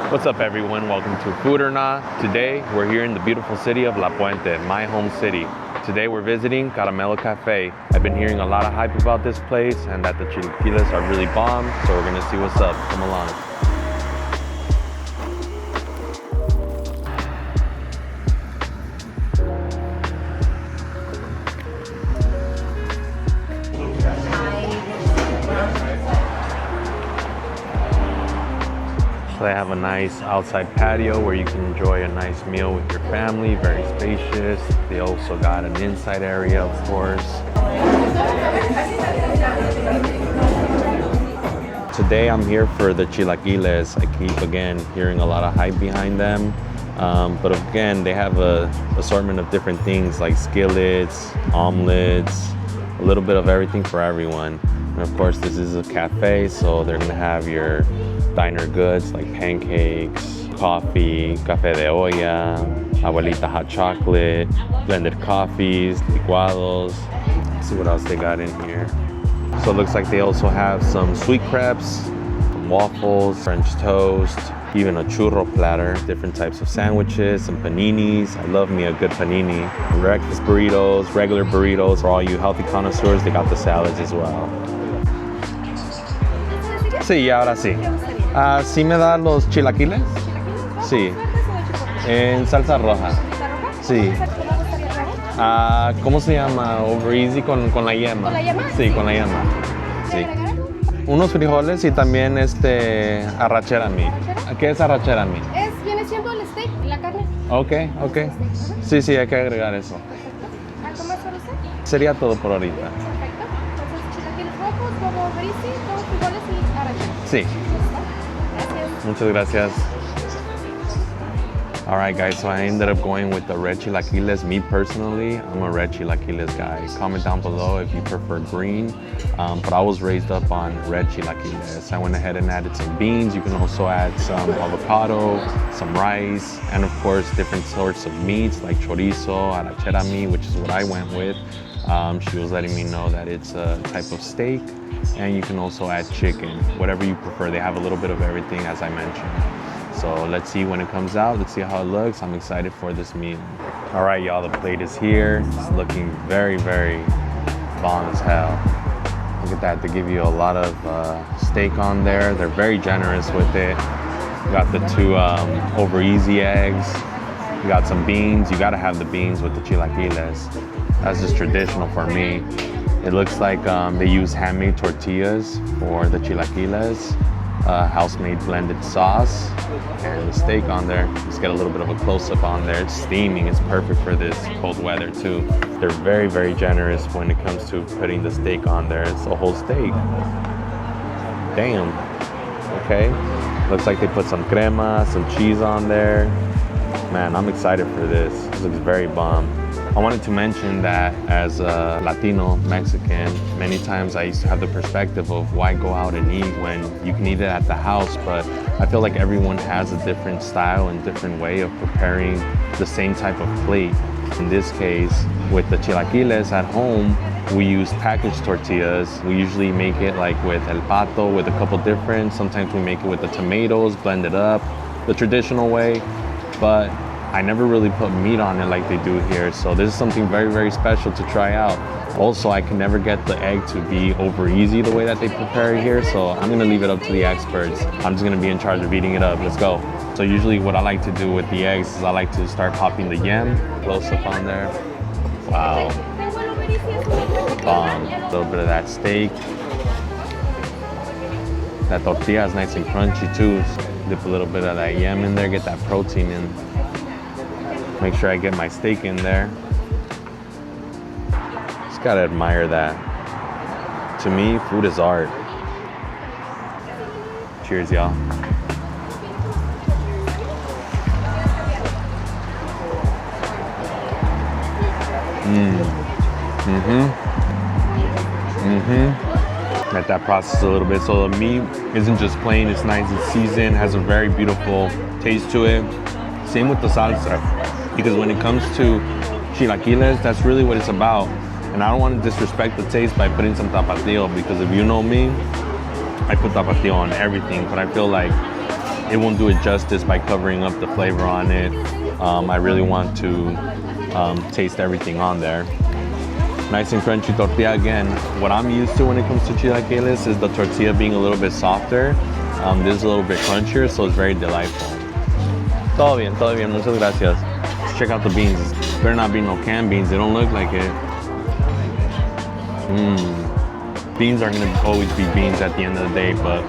What's up everyone, welcome to Food or Not. Today we're here in the beautiful city of La Puente, my home city. Today we're visiting CARAMELO CAFE. I've been hearing a lot of hype about this place and that the chilaquiles are really bomb, so we're gonna see what's up. Come along. So they have a nice outside patio where you can enjoy a nice meal with your family, very spacious. They also got an inside area, of course. Today I'm here for the chilaquiles. I keep, again, hearing a lot of hype behind them. But again, they have a assortment of different things like skillets, omelets, a little bit of everything for everyone. And of course, this is a cafe, so they're gonna have your diner goods like pancakes, coffee, café de olla, abuelita hot chocolate, blended coffees, licuados. Let's see what else they got in here. So it looks like they also have some sweet crepes, some waffles, French toast, even a churro platter, different types of sandwiches, some paninis. I love me a good panini. Breakfast burritos, regular burritos. For all you healthy connoisseurs, they got the salads as well. Sí, ahora sí. ¿Sí me da los chilaquiles? Sí. En salsa roja. Sí. ¿Cómo se llama? Over easy con la yema. ¿Con la yema? Sí, con la yema. Sí. Unos frijoles y también arrachera meat. ¿Qué es arrachera meat? Viene siendo el steak, la carne. Ok. Sí, hay que agregar eso. ¿Algo más para usted? Sería todo por ahorita. Perfecto. Entonces, chilaquiles rojos, huevo brisi, dos frijoles y arrachera. Sí. Gracias. Muchas gracias. All right, guys, so I ended up going with the red chilaquiles. Me personally, I'm a red chilaquiles guy. Comment down below if you prefer green, but I was raised up on red chilaquiles. I went ahead and added some beans. You can also add some avocado, some rice, and of course, different sorts of meats like chorizo, arrachera meat, which is what I went with. She was letting me know that it's a type of steak, and you can also add chicken, whatever you prefer. They have a little bit of everything, as I mentioned. So let's see when it comes out. Let's see how it looks. I'm excited for this meal. All right, y'all, the plate is here. It's looking very, very bomb as hell. Look at that, they give you a lot of steak on there. They're very generous with it. You got the two over easy eggs. You got some beans. You gotta have the beans with the chilaquiles. That's just traditional for me. It looks like they use handmade tortillas for the chilaquiles. House-made blended sauce and the steak on there. Just get a little bit of a close-up on there. It's steaming. It's perfect for this cold weather too. They're very, very generous when it comes to putting the steak on there. It's a whole steak. Damn. Okay. Looks like they put some crema, some cheese on there. Man, I'm excited for this. This looks very bomb. I wanted to mention that as a Latino, Mexican, many times I used to have the perspective of why go out and eat when you can eat it at the house, but I feel like everyone has a different style and different way of preparing the same type of plate. In this case, with the chilaquiles at home, we use packaged tortillas. We usually make it like with el pato, with a couple different. Sometimes we make it with the tomatoes, blend it up, the traditional way, but I never really put meat on it like they do here, so this is something very, very special to try out. Also, I can never get the egg to be over easy the way that they prepare it here, so I'm gonna leave it up to the experts. I'm just gonna be in charge of eating it up. Let's go. So usually what I like to do with the eggs is I like to start popping the yam, close up on there. Wow. Bomb. A little bit of that steak. That tortilla is nice and crunchy too. Dip a little bit of that yam in there, get that protein in. Make sure I get my steak in there. Just gotta admire that. To me, food is art. Cheers, y'all. Let that process a little bit. So the meat isn't just plain, it's nice and seasoned, has a very beautiful taste to it. Same with the salsa. Because when it comes to chilaquiles, that's really what it's about. And I don't want to disrespect the taste by putting some tapatio, because if you know me, I put tapatio on everything, but I feel like it won't do it justice by covering up the flavor on it. I really want to taste everything on there. Nice and crunchy tortilla. Again, what I'm used to when it comes to chilaquiles is the tortilla being a little bit softer. This is a little bit crunchier, so it's very delightful. Todo bien, muchas gracias. Let's check out the beans. Better not be no canned beans, they don't look like it. Beans are gonna always be beans at the end of the day, but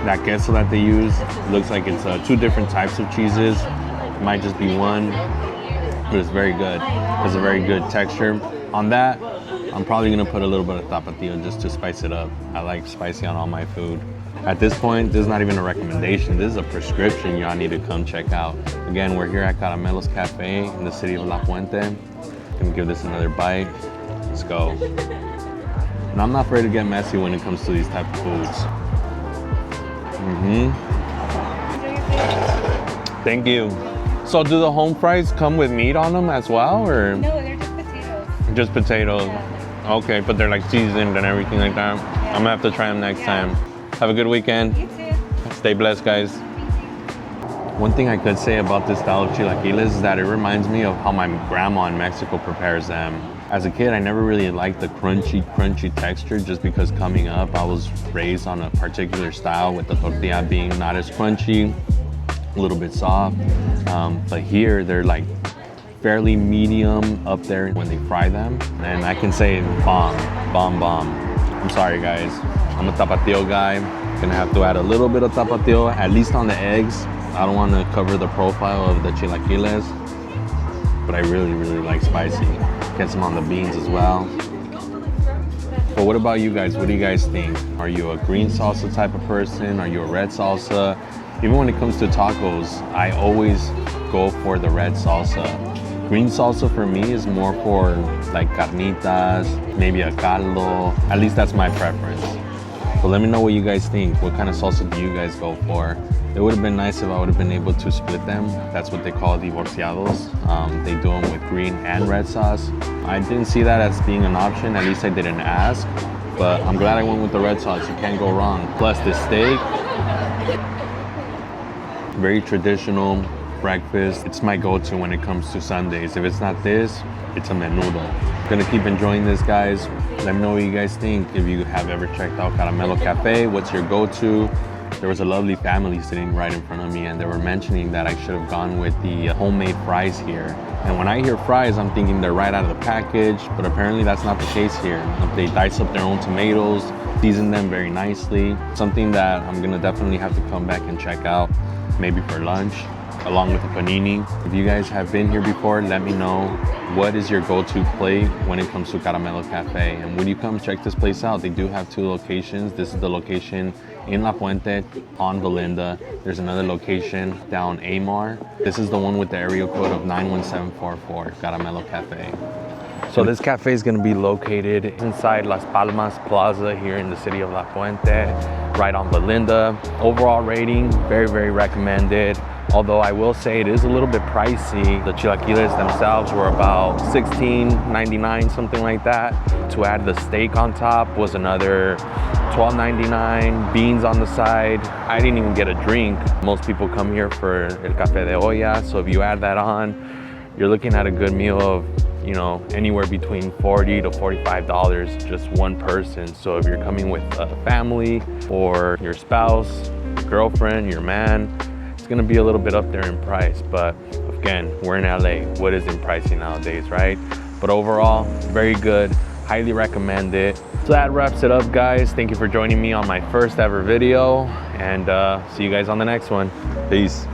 that queso that they use looks like it's 2 different types of cheeses. It might just be one, but it's very good. It's a very good texture. On that, I'm probably gonna put a little bit of tapatio just to spice it up. I like spicy on all my food. At this point, this is not even a recommendation. This is a prescription y'all need to come check out. Again, we're here at Caramelo's Cafe in the city of La Puente. Gonna give this another bite. Let's go. And I'm not afraid to get messy when it comes to these type of foods. Thank you. So do the home fries come with meat on them as well, or? No, they're just potatoes. Just potatoes. Yeah. Okay, but they're like seasoned and everything like that. Yeah. I'm gonna have to try them next time. Have a good weekend. You too. Stay blessed, guys. One thing I could say about this style of chilaquiles is that it reminds me of how my grandma in Mexico prepares them. As a kid, I never really liked the crunchy texture just because coming up, I was raised on a particular style with the tortilla being not as crunchy, a little bit soft. But here, they're like fairly medium up there when they fry them. And I can say bomb. I'm sorry, guys. I'm a tapatio guy. Gonna have to add a little bit of tapatio, at least on the eggs. I don't want to cover the profile of the chilaquiles, but I really like spicy. Get some on the beans as well. But what about you guys? What do you guys think? Are you a green salsa type of person? Are you a red salsa? Even when it comes to tacos, I always go for the red salsa. Green salsa for me is more for like carnitas, maybe a caldo. At least that's my preference. But let me know what you guys think. What kind of salsa do you guys go for? It would have been nice if I would have been able to split them. That's what they call divorciados. They do them with green and red sauce. I didn't see that as being an option. At least I didn't ask. But I'm glad I went with the red sauce. You can't go wrong. Plus the steak. Very traditional breakfast. It's my go-to when it comes to Sundays. If it's not this, it's a menudo. Gonna keep enjoying this, guys. Let me know what you guys think. If you have ever checked out Caramelo Cafe, what's your go-to? There was a lovely family sitting right in front of me, and they were mentioning that I should have gone with the homemade fries here. And when I hear fries, I'm thinking they're right out of the package, but apparently that's not the case here. They dice up their own tomatoes, season them very nicely. Something that I'm gonna definitely have to come back and check out, maybe for lunch, along with the panini. If you guys have been here before, let me know what is your go-to plate when it comes to Caramelo Cafe. And when you come check this place out, they do have 2 locations. This is the location in La Puente on Belinda. There's another location down Amar. This is the one with the area code of 91744, Caramelo Cafe. So this cafe is gonna be located inside Las Palmas Plaza here in the city of La Puente, right on Belinda. Overall rating, very recommended. Although I will say it is a little bit pricey. The chilaquiles themselves were about $16.99, something like that. To add the steak on top was another $12.99, beans on the side. I didn't even get a drink. Most people come here for el café de olla, so if you add that on, you're looking at a good meal of, you know, anywhere between $40 to $45, just one person. So if you're coming with a family or your spouse, girlfriend, your man, it's gonna be a little bit up there in price. But again, we're in LA. What isn't pricey nowadays, right? But overall, very good. Highly recommend it. So that wraps it up, guys. Thank you for joining me on my first ever video, and see you guys on the next one. Peace.